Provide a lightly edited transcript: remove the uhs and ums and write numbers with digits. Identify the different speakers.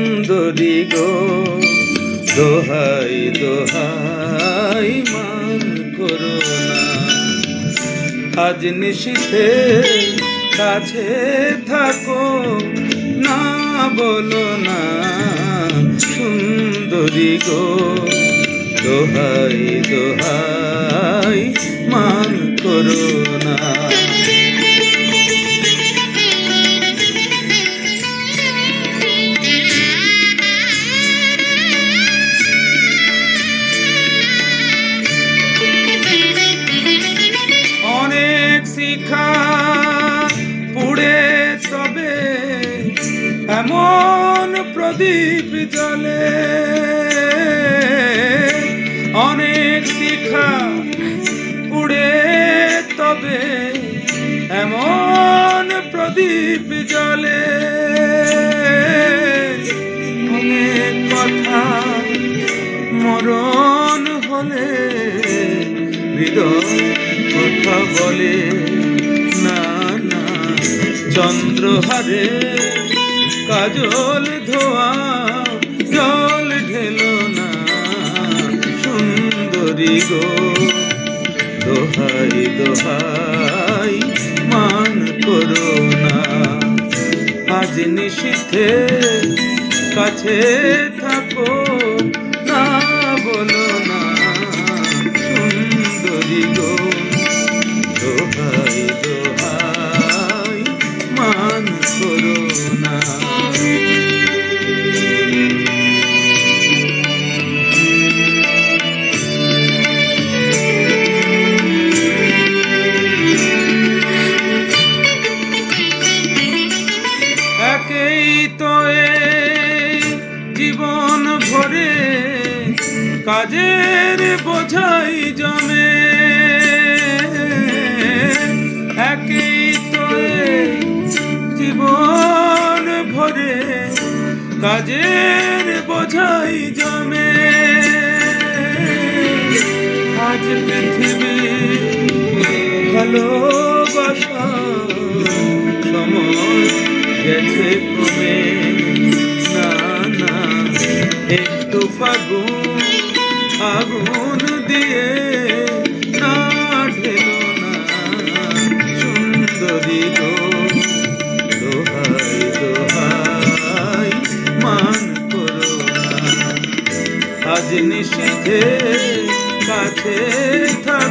Speaker 1: সুন্দরী গো, দোহাই দোহাই মান করো না। আজ নিশীথে কাছে থাকো, না বলো না সুন্দরী গো, দোহাই দোহাই মান করো না। অনেক শিখা পুড়ে তবে এমন প্রদীপ জ্বলে, অনেক শিখা পুড়ে তবে এমন প্রদীপ জ্বলে। অনেক কথা মরণ হলে হৃদয় কথা বলে না, না চন্দ্রহারে কাজল ধোয়া জল ঢেলো না সুন্দরী গো, দোহাই দোহাই মান করো না। আজ নিশীথে কাছে থাকো, না বলো না সুন্দরী গো, দোহাই দোহাই মান করো না। একেই তো জীবন ভরে কাজের বোঝাই জমে, একেই তো জীবন ভরে কাজের বোঝাই জমে। আজ পৃথিবী ভালোবাসা সময় গেছে কমে, না না একটু ফাগুন আগুন দিয়ে না ঢেলো না সুন্দরী গো, দোহাই দোহাই মান করো না। আজ নিশীথে কাছে থাকো,